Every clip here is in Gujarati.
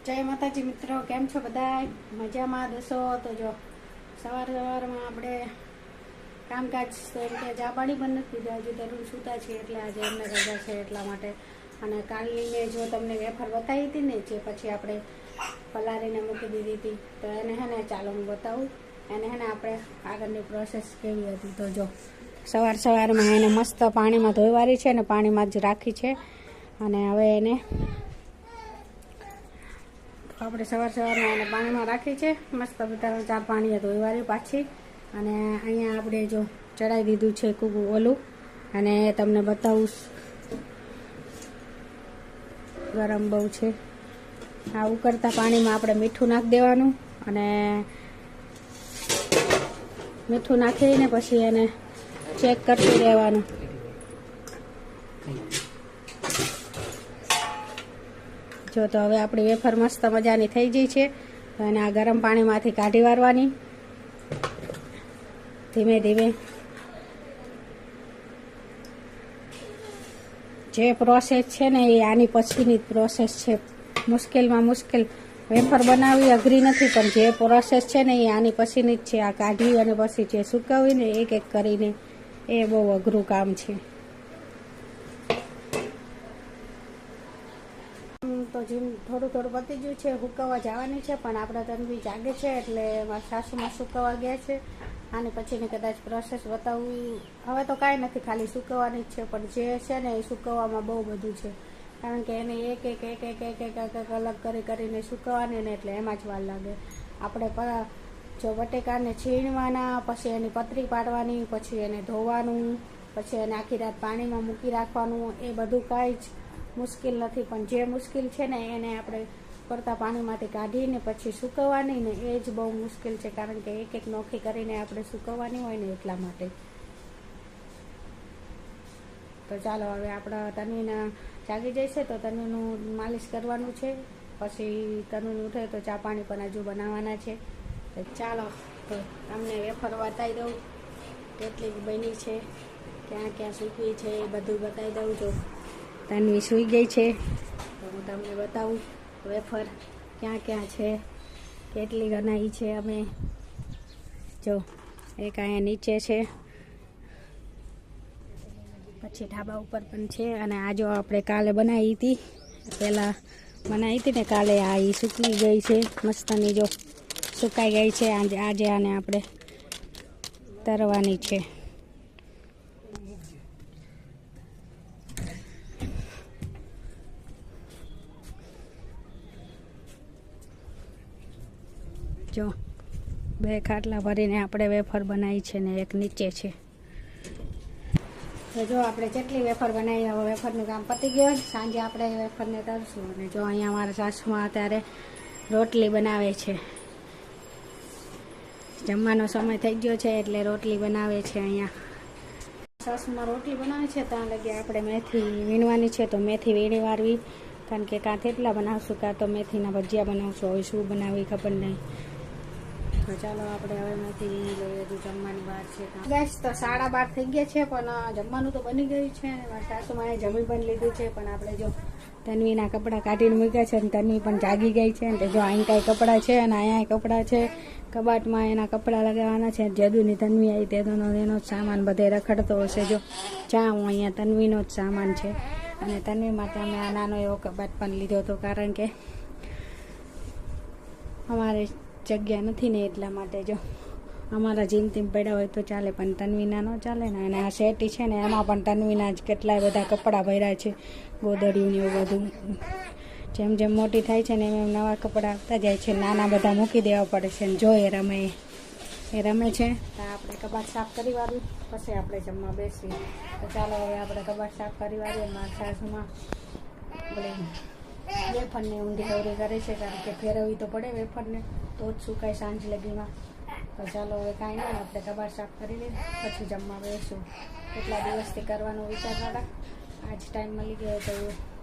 जय माताजी मित्रों, केम छो बधाय मजामां दसो। तो जो सवार में આપણે કામકાજ તો એમ કે ચા પાણી પણ નથી પીધા, હજી તરુણ સૂતા છે એટલે આજે એમને રજા છે એટલા માટે. અને કાલની મેં જો તમને વેફર બતાવી હતી ને, જે પછી આપણે પલાળીને મૂકી દીધી હતી, તો એને હે ને ચાલો હું બતાવું. એને હે ને આપણે આગળની પ્રોસેસ કેવી હતી. તો જો સવારમાં એને મસ્ત પાણીમાં ધોઈવારી છે ને પાણીમાં જ રાખી છે. અને હવે એને આપણે સવારમાં એને પાણીમાં રાખી છે મસ્ત 4 પાણીએ ધોઈવારી પાછી. અને અહીંયા આપણે જો ચડાવી દીધું છે કૂકું ઓલું, અને તમને બતાવું ગરમ બહુ છે. આ ઉકળતા પાણીમાં આપણે મીઠું નાખી દેવાનું, અને મીઠું નાખીને પછી એને ચેક કરતું રહેવાનું. જો તો હવે આપણી વેફર મસ્ત મજાની થઈ ગઈ છે. તો એને આ ગરમ પાણીમાંથી કાઢી વારવાની ધીમે ધીમે. જે પ્રોસેસ છે ને એ આની પછીની પ્રોસેસ છે. મુશ્કેલમાં મુશ્કેલ વેફર બનાવવી અઘરી નથી, પણ જે પ્રોસેસ છે ને એ આની પછીની જ છે. આ કાઢી અને પછી જે સૂકવીને એક એક કરીને એ બહુ અઘરું કામ છે. તો જેમ થોડું પતી ગયું છે, સુકવવા જવાની છે, પણ આપણે તનવી જાગે છે એટલે મારા સાસુમાં સુકવવા ગયા છે. આની પછીની કદાચ પ્રોસેસ બતાવવી હવે તો કાંઈ નથી, ખાલી સુકવવાની જ છે. પણ જે છે ને એ સુકવવામાં બહુ બધું છે, કારણ કે એને એક અલગ કરીને સુકવવાની ને એટલે એમાં જ વાર લાગે. આપણે જો બટેકાને છીણવાના, પછી એની પતરી પાડવાની, પછી એને ધોવાનું, પછી એને આખી રાત પાણીમાં મૂકી રાખવાનું, એ બધું કાંઈ જ મુશ્કેલ નથી. પણ જે મુશ્કેલ છે ને એને આપણે પડતા પાણીમાંથી કાઢીને પછી સૂકવવાની ને એ જ બહુ મુશ્કેલ છે, કારણ કે એક નોખી કરીને આપણે સૂકવવાની હોય ને એટલા માટે. તો ચાલો હવે આપણા તન્વીને જાગી જશે તો તન્વીનું માલિશ કરવાનું છે. પછી તન્વીને ઉઠે તો ચા પાણી પણ હજુ બનાવવાના છે. તો ચાલો તો તમને વેફર બતાવી દઉં કેટલી બની છે, ક્યાં ક્યાં સૂકવી છે એ બધું બતાવી દઉં. જો તન્વી સૂઈ ગઈ છે તો હું તમને બતાવું વેફર ક્યાં ક્યાં છે, કેટલી બનાવી છે અમે. જો એક અહીંયા નીચે છે, પછી ઢાબા ઉપર પણ છે. અને આ જો આપણે કાલે બનાવી હતી, પહેલાં બનાવી હતી ને કાલે, આ એ સૂકવી ગઈ છે મસ્તની. જો સુકાઈ ગઈ છે. આજે આને આપણે તરવાની છે. જો 2 ખાટલા ભરીને આપણે વેફર બનાવી છે ને એક નીચે છે. તો જો આપણે જેટલી વેફર બનાવી, હવે વેફરનું કામ પતી ગયું. સાંજે આપણે વેફરને તરશું. અને જો અહીંયા મારા સાસુમાં અત્યારે રોટલી બનાવે છે. જમવાનો સમય થઈ ગયો છે એટલે રોટલી બનાવે છે. અહીંયા સાસુમાં રોટલી બનાવે છે, ત્યાં લગી આપણે મેથી વીણવાની છે. તો મેથી વીણી વારવી, કારણ કે કાં થેપલા બનાવશું, કાં તો મેથીના ભજીયા બનાવશું. હવે શું બનાવવી ખબર નહીં. તો ચાલો આપણે હવે મેથી વીણી લઈએ. હજુ જમવાની વાર છે. ગેસ તો 12:30 થઈ ગયા છે, પણ જમવાનું તો બની ગયું છે. અને મારા સાસુમાએ જમી પણ લીધું છે. પણ આપણે જો તન્વીના કપડાં કાઢીને મૂક્યા છે, અને તન્વી પણ જાગી ગઈ છે. અને જો અહીં કાંઈ કપડાં છે અને અહીંયા કપડાં છે. કબાટમાં એના કપડાં લગાવવાના છે. જદુની તન્વી આવી તેનો એનો જ સામાન બધે રખડતો હશે. જો હું અહીંયા તન્વીનો જ સામાન છે. અને તન્વી માટે અમે આ નાનો એવો કબાટ પણ લીધો હતો, કારણ કે અમારે જગ્યા નથી ને એટલા માટે. જો અમારા જીમતીમ પડ્યા હોય તો ચાલે, પણ તન્વીના ન ચાલે ને. અને આ શેટી છે ને એમાં પણ તન્વીના જ કેટલાય બધા કપડાં ભર્યા છે, ગોદડિયું ને એવું બધું. જેમ જેમ મોટી થાય છે ને એમ નવા કપડાં આવતા જાય છે. નાના બધા મૂકી દેવા પડે છે. જો એ રમે છે. તો આપણે કબાટ સાફ કરી વાળું, પછી આપણે જમવા બેસીએ. તો ચાલો હવે આપણે કબાટ સાફ કરી વાળીએ. મારા સાસુમાં વેફરને ઊંધી અવરી કરે છે, કારણ કે ફેરવવી તો પડે વેફરને, તો જ સુકાય સાંજ લગીમાં. તો ચાલો હવે કાંઈ નહીં, આપણે કબાટ સાફ કરી લઈએ પછી જમવા બેસીશું. કેટલા દિવસથી કરવાનું વિચારતા હતા, આજ ટાઈમ મળી ગયો તો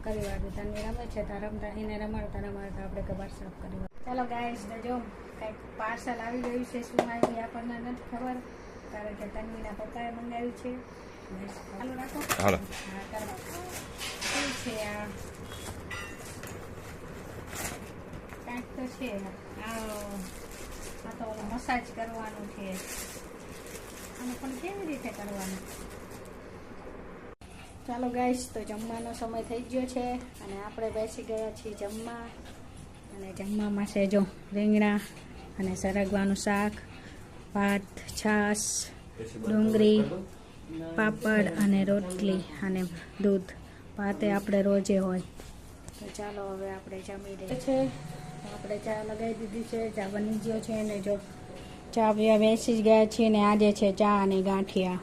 કરી વાળું. તન્વી રમે છે તો રમતા એને રમાડતા આપણે કબાટ સાફ કરી વાળું. ચાલો ગાઈસ, તો જો કંઈક પાર્સલ આવી ગયું છે. શું આવ્યું આપણને નથી ખબર, કારણ કે તન્વીના પપ્પાએ મંગાવ્યું છે. ચાલો રાખો. હા, કરવા શું છે આ? છે. આ તો મસાજ કરવાનું છે. આને પણ કેવી રીતે કરવાનું? ચાલો ગાઈસ, તો જમવાનો સમય થઈ ગયો છે અને આપણે બેસી ગયા છીએ જમવા. અને જમવામાં છે જો રીંગણા અને સરગવાનું શાક, ભાત, છાશ, ડુંગળી, પાપડ અને રોટલી અને દૂધ. ભાતે આપણે રોજે હોય. તો ચાલો હવે આપણે જમી લઈએ છે. આપણે ચા લગાવી દીધી છે, ચા બની ગયો છે ને જો ચા પીવા બેસી જ ગયા છીએ ને આજે છે ચા અને ગાંઠિયા.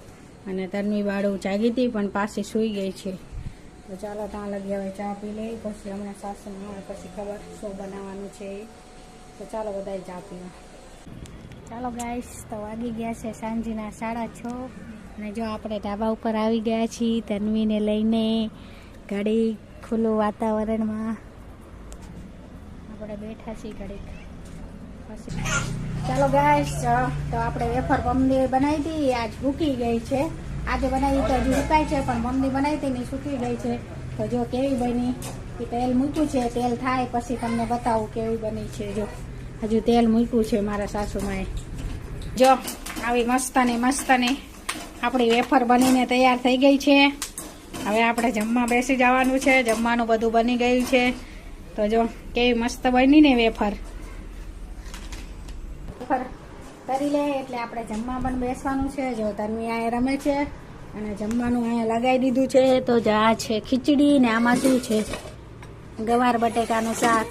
અને તન્વી બાળું જાગી હતી પણ પાછી સૂઈ ગઈ છે. તો ચાલો ત્યાં લગી હવે ચા પી લઈ, પછી હમણાં સાસુમાં આવે પછી ખબર શું બનાવવાનું છે. તો ચાલો બધા ચા પીવા. ચાલો ગાઈસ, તો વાગી ગયા છે સાંજના 6:30 અને જો આપણે ધાબા ઉપર આવી ગયા છીએ તન્વીને લઈને. ઘડી ખુલ્લું વાતાવરણમાં આપણે બેઠા છીએ ઘડીક. ચાલો ગાઈસ, તો આપણે વેફર મમ્મી બનાવી હતી, આજ ભૂકી ગઈ છે. આજે બનાવી તો હજુ સુકાય છે, પણ મમ્મી બનાવી હતી ને સૂકી ગઈ છે. તો જો કેવી બની, એ તેલ મૂક્યું છે, તેલ થાય પછી તમને બતાવું કેવી બની છે. જો હજુ તેલ મૂક્યું છે મારા સાસુમાએ. જો આવી મસ્ત ને આપણી વેફર બનીને તૈયાર થઈ ગઈ છે. હવે આપણે જમવા બેસી જવાનું છે. જમવાનું બધું બની ગયું છે. તો જો કેવી મસ્ત બની ને વેફર કરી લે એટલે આપણે જમવા પણ બેસવાનું છે. જો તન્વી અહીંયા રમે છે અને જમવાનું અહીંયા લગાવી દીધું છે. તો આ છે ખીચડી ને આમાં શું છે ગવાર બટેકાનું શાક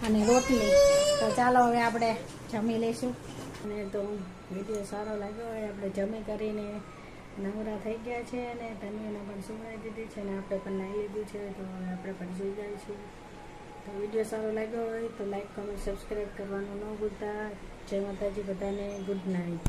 અને રોટલી. તો ચાલો હવે આપણે જમી લઈશું. અને તો વિડીયો સારો લાગ્યો હોય, આપણે જમી કરીને નવરા થઈ ગયા છે અને તન્વીને પણ સુવડાવી દીધી છે અને આપણે પણ નાહી લીધું છે. તો આપણે પણ સુઈ જાય છીએ. તો વિડીયો સારો લાગ્યો હોય તો લાઈક, કમેન્ટ, સબસ્ક્રાઈબ કરવાનું ન ભૂલતા. જય માતાજી બધાને. Good night.